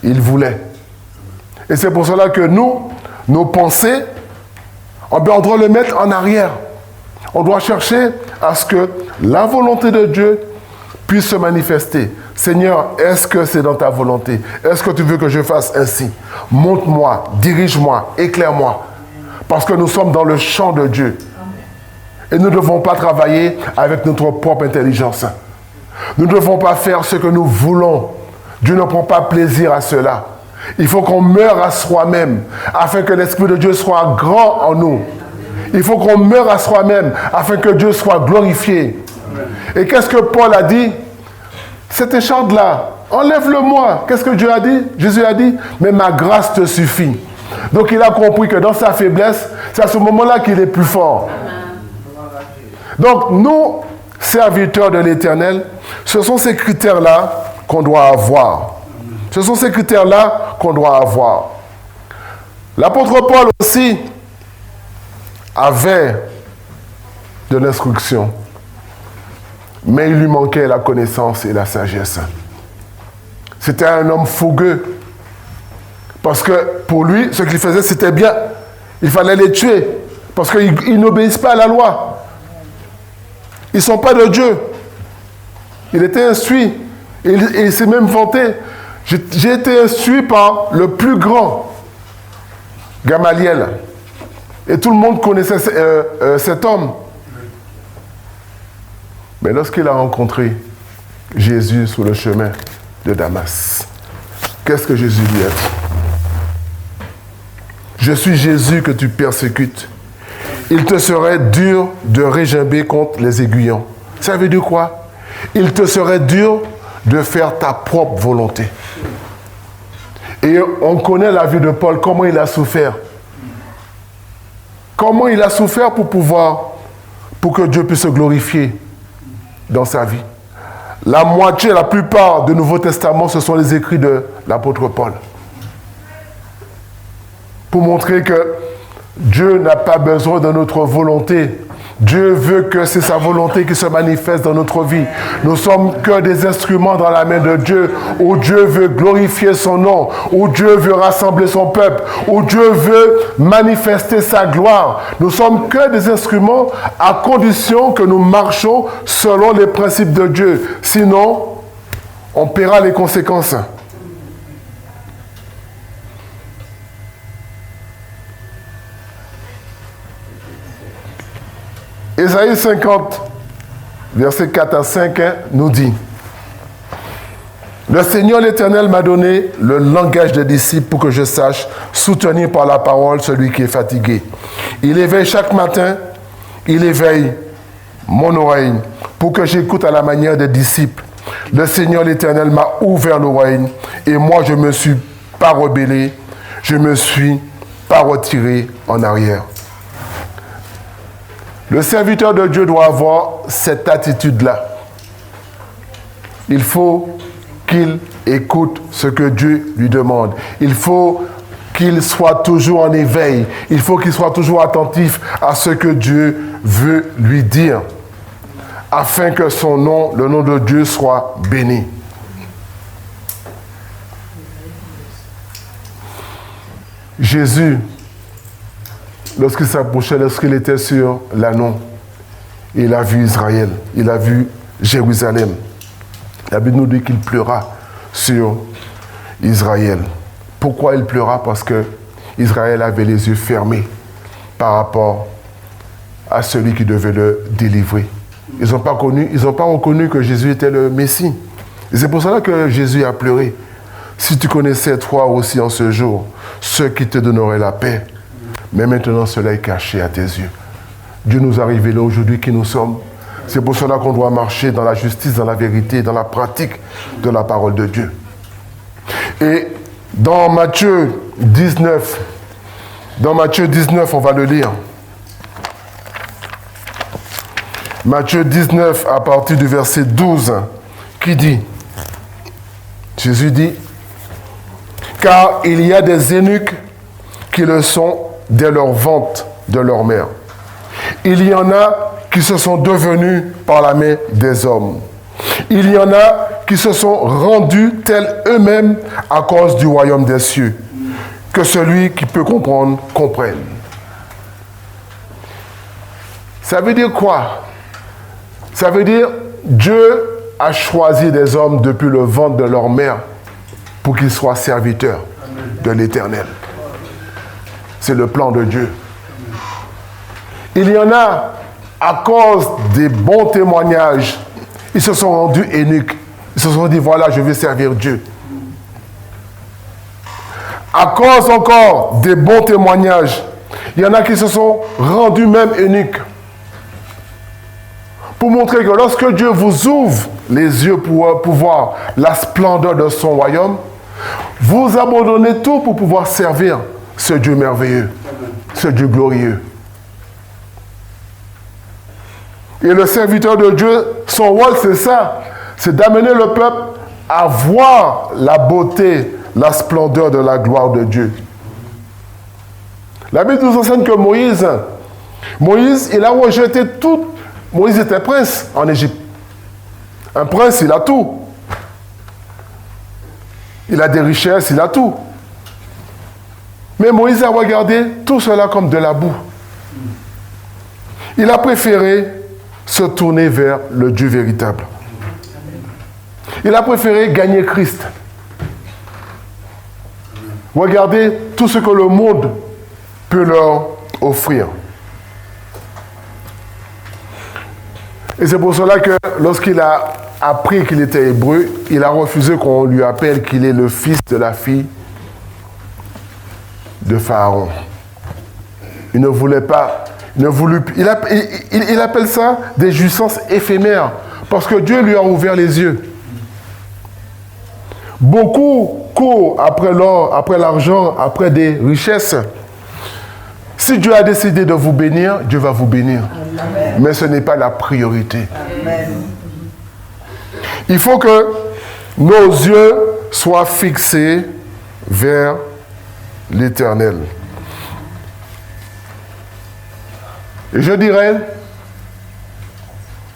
il voulait. Et c'est pour cela que nous, nos pensées, on doit le mettre en arrière. On doit chercher à ce que la volonté de Dieu puisse se manifester. Seigneur, est-ce que c'est dans ta volonté? Est-ce que tu veux que je fasse ainsi? Montre-moi, dirige-moi, éclaire-moi. Parce que nous sommes dans le champ de Dieu. Et nous ne devons pas travailler avec notre propre intelligence. Nous ne devons pas faire ce que nous voulons. Dieu ne prend pas plaisir à cela. Il faut qu'on meure à soi-même afin que l'Esprit de Dieu soit grand en nous. Il faut qu'on meure à soi-même afin que Dieu soit glorifié. Et qu'est-ce que Paul a dit? Cet écharde-là, enlève-le-moi. Qu'est-ce que Dieu a dit? Jésus a dit, mais ma grâce te suffit. Donc il a compris que dans sa faiblesse, c'est à ce moment-là qu'il est plus fort. Donc nous, serviteurs de l'Éternel, ce sont ces critères-là qu'on doit avoir. Ce sont ces critères-là qu'on doit avoir. L'apôtre Paul aussi avait de l'instruction, mais il lui manquait la connaissance et la sagesse. C'était un homme fougueux, parce que pour lui, ce qu'il faisait, c'était bien. Il fallait les tuer, parce qu'ils n'obéissent pas à la loi. Ils ne sont pas de Dieu. Il était instruit, et il s'est même vanté. J'ai été instruit par le plus grand, Gamaliel. Et tout le monde connaissait cet homme. Mais lorsqu'il a rencontré Jésus sur le chemin de Damas, qu'est-ce que Jésus lui a dit? Je suis Jésus que tu persécutes. Il te serait dur de régimber contre les aiguillons. Ça veut dire quoi? Il te serait dur de faire ta propre volonté. Et on connaît la vie de Paul, comment il a souffert. Comment il a souffert pour que Dieu puisse se glorifier dans sa vie. La plupart du Nouveau Testament, ce sont les écrits de l'apôtre Paul. Pour montrer que Dieu n'a pas besoin de notre volonté. Dieu veut que c'est sa volonté qui se manifeste dans notre vie. Nous sommes que des instruments dans la main de Dieu, où Dieu veut glorifier son nom, où Dieu veut rassembler son peuple, où Dieu veut manifester sa gloire. Nous sommes que des instruments à condition que nous marchons selon les principes de Dieu. Sinon, on paiera les conséquences. Ésaïe 50, versets 4 à 5, nous dit: Le Seigneur l'Éternel m'a donné le langage des disciples pour que je sache soutenir par la parole celui qui est fatigué. Il éveille chaque matin, il éveille mon oreille pour que j'écoute à la manière des disciples. Le Seigneur l'Éternel m'a ouvert l'oreille et moi je ne me suis pas rebellé, je ne me suis pas retiré en arrière. Le serviteur de Dieu doit avoir cette attitude-là. Il faut qu'il écoute ce que Dieu lui demande. Il faut qu'il soit toujours en éveil. Il faut qu'il soit toujours attentif à ce que Dieu veut lui dire, afin que son nom, le nom de Dieu, soit béni. Jésus, lorsqu'il s'approchait, lorsqu'il était sur l'anneau, il a vu Israël, il a vu Jérusalem. La Bible nous dit qu'il pleura sur Israël. Pourquoi il pleura? Parce que Israël avait les yeux fermés par rapport à celui qui devait le délivrer. Ils n'ont pas reconnu que Jésus était le Messie. Et c'est pour cela que Jésus a pleuré. Si tu connaissais toi aussi en ce jour, ceux qui te donneraient la paix, mais maintenant cela est caché à tes yeux. Dieu nous a révélé aujourd'hui qui nous sommes. C'est pour cela qu'on doit marcher dans la justice, dans la vérité, dans la pratique de la parole de Dieu. Et dans Matthieu 19, on va le lire. Matthieu 19, à partir du verset 12, qui dit, Jésus dit, « Car il y a des eunuques qui le sont dès leur ventre de leur mère. Il y en a qui se sont devenus par la main des hommes. Il y en a qui se sont rendus tels eux-mêmes à cause du royaume des cieux. Que celui qui peut comprendre, comprenne. » Ça veut dire quoi? Ça veut dire Dieu a choisi des hommes depuis le ventre de leur mère pour qu'ils soient serviteurs de l'Éternel. C'est le plan de Dieu. Il y en a, à cause des bons témoignages, ils se sont rendus eunuques. Ils se sont dit, voilà, je vais servir Dieu. À cause encore des bons témoignages, il y en a qui se sont rendus même eunuques. Pour montrer que lorsque Dieu vous ouvre les yeux pour voir la splendeur de son royaume, vous abandonnez tout pour pouvoir servir ce Dieu merveilleux, ce Dieu glorieux. Et le serviteur de Dieu, son rôle, c'est ça. C'est d'amener le peuple à voir la beauté, la splendeur de la gloire de Dieu. La Bible nous enseigne que Moïse, il a rejeté tout. Moïse était prince en Égypte. Un prince, il a tout. Il a des richesses, il a tout. Mais Moïse a regardé tout cela comme de la boue. Il a préféré se tourner vers le Dieu véritable. Il a préféré gagner Christ. Regardez tout ce que le monde peut leur offrir. Et c'est pour cela que lorsqu'il a appris qu'il était hébreu, il a refusé qu'on lui appelle qu'il est le fils de la fille de Pharaon. Il ne voulait pas, il appelle ça des jouissances éphémères, parce que Dieu lui a ouvert les yeux. Beaucoup courent après l'or, après l'argent, après des richesses. Si Dieu a décidé de vous bénir, Dieu va vous bénir. Amen. Mais ce n'est pas la priorité. Amen. Il faut que nos yeux soient fixés vers l'Éternel. Et je dirais,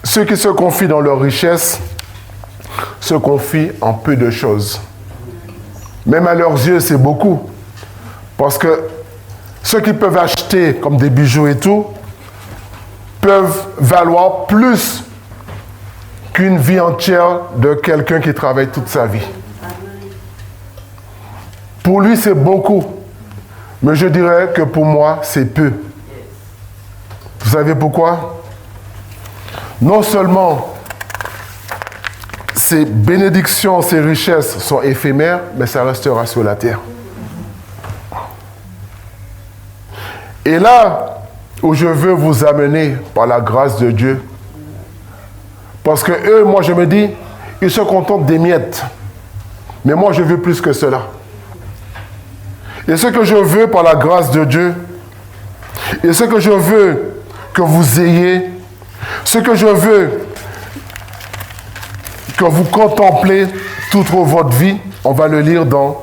ceux qui se confient dans leur richesse se confient en peu de choses. Même à leurs yeux, c'est beaucoup. Parce que ceux qui peuvent acheter comme des bijoux et tout, peuvent valoir plus qu'une vie entière de quelqu'un qui travaille toute sa vie. Pour lui, c'est beaucoup. Mais je dirais que pour moi, c'est peu. Vous savez pourquoi? Non seulement ces bénédictions, ces richesses sont éphémères, mais ça restera sur la terre. Et là où je veux vous amener par la grâce de Dieu, parce que eux, moi je me dis, ils se contentent des miettes. Mais moi je veux plus que cela. Et ce que je veux par la grâce de Dieu, et ce que je veux que vous ayez, ce que je veux que vous contemplez toute votre vie, on va le lire dans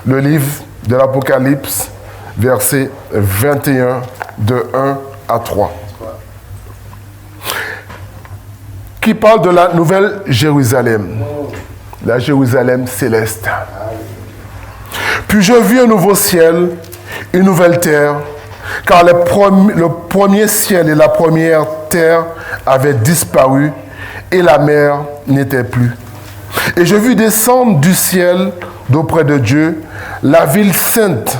le livre de l'Apocalypse, verset 21, de 1 à 3. Qui parle de la nouvelle Jérusalem, la Jérusalem céleste. Puis je vis un nouveau ciel une nouvelle terre, car le premier ciel et la première terre avaient disparu et la mer n'était plus. Et je vis descendre du ciel d'auprès de Dieu la ville sainte,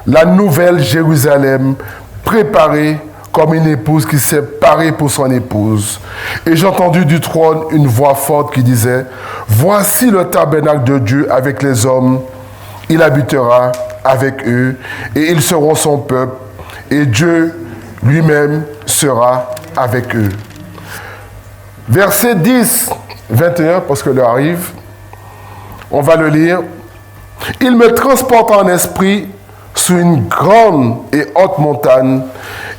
la nouvelle Jérusalem, préparée comme une épouse qui s'est parée pour son épouse. Et j'ai entendu du trône une voix forte qui disait, « Voici le tabernacle de Dieu avec les hommes. Il habitera avec eux et ils seront son peuple et Dieu lui-même sera avec eux. » Verset 10, 21, parce que l'heure arrive, on va le lire. « Il me transporta en esprit sur une grande et haute montagne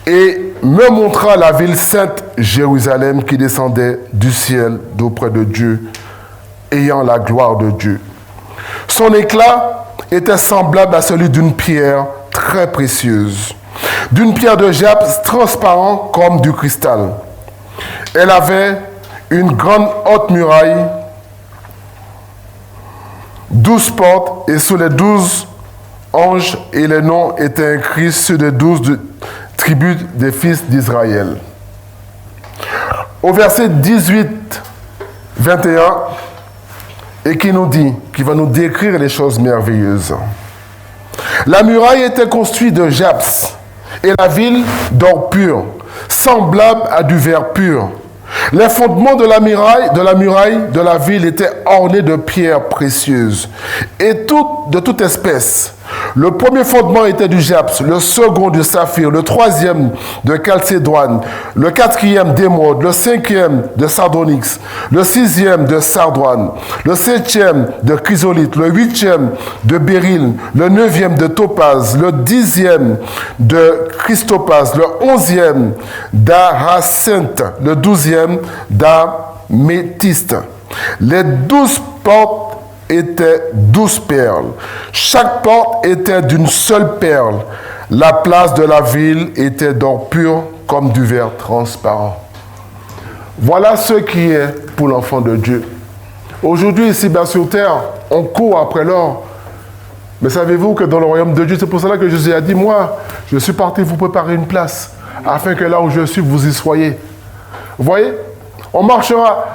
et me montra la ville sainte Jérusalem qui descendait du ciel d'auprès de Dieu, ayant la gloire de Dieu. Son éclat était semblable à celui d'une pierre très précieuse, d'une pierre de jaspe transparent comme du cristal. Elle avait une grande haute muraille, 12 portes, et sous les 12 anges, et les noms étaient écrits sur les 12 tribus des fils d'Israël. Au verset 18, 21, et qui nous dit, qui va nous décrire les choses merveilleuses. La muraille était construite de jaspe, et la ville d'or pur, semblable à du verre pur. Les fondements de la muraille de la ville étaient ornés de pierres précieuses et de toute espèce. Le premier fondement était du jaspe, le second du saphir, le troisième de calcédoine, le quatrième d'émeraude, le cinquième de sardonyx, le sixième de sardoine, le septième de chrysolite, le huitième de béryl, le neuvième de topaze, le dixième de christopase, le onzième d'hyacinthe, le douzième d'améthyste. Les 12 portes étaient 12 perles. Chaque porte était d'une seule perle. La place de la ville était d'or pur comme du verre transparent. Voilà ce qui est pour l'enfant de Dieu. Aujourd'hui, ici bas sur terre, on court après l'or. Mais savez-vous que dans le royaume de Dieu, c'est pour cela que Jésus a dit, moi, je suis parti vous préparer une place, afin que là où je suis, vous y soyez. Vous voyez? On marchera.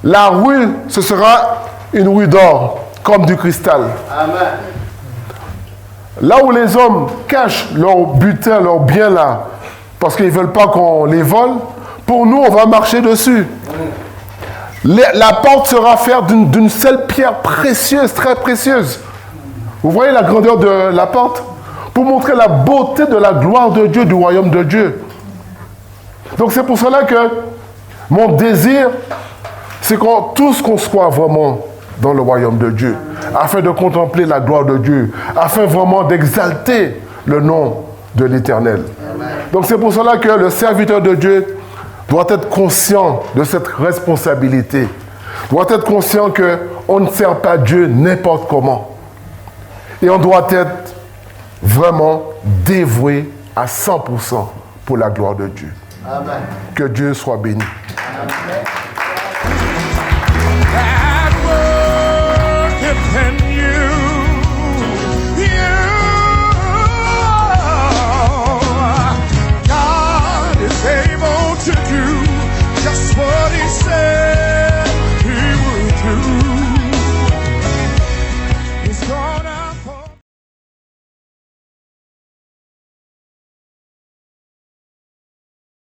La rue, ce sera une rue d'or, comme du cristal. Amen. Là où les hommes cachent leur butin, leur bien là, parce qu'ils ne veulent pas qu'on les vole, pour nous, on va marcher dessus. La porte sera faite d'une seule pierre précieuse, très précieuse. Vous voyez la grandeur de la porte? Pour montrer la beauté de la gloire de Dieu, du royaume de Dieu. Donc c'est pour cela que mon désir, c'est qu'on tous qu'on soit vraiment dans le royaume de Dieu, afin de contempler la gloire de Dieu, afin vraiment d'exalter le nom de l'Éternel. Donc c'est pour cela que le serviteur de Dieu doit être conscient de cette responsabilité, doit être conscient qu'on ne sert pas Dieu n'importe comment. Et on doit être vraiment dévoué à 100% pour la gloire de Dieu. Amen. Que Dieu soit béni. Amen.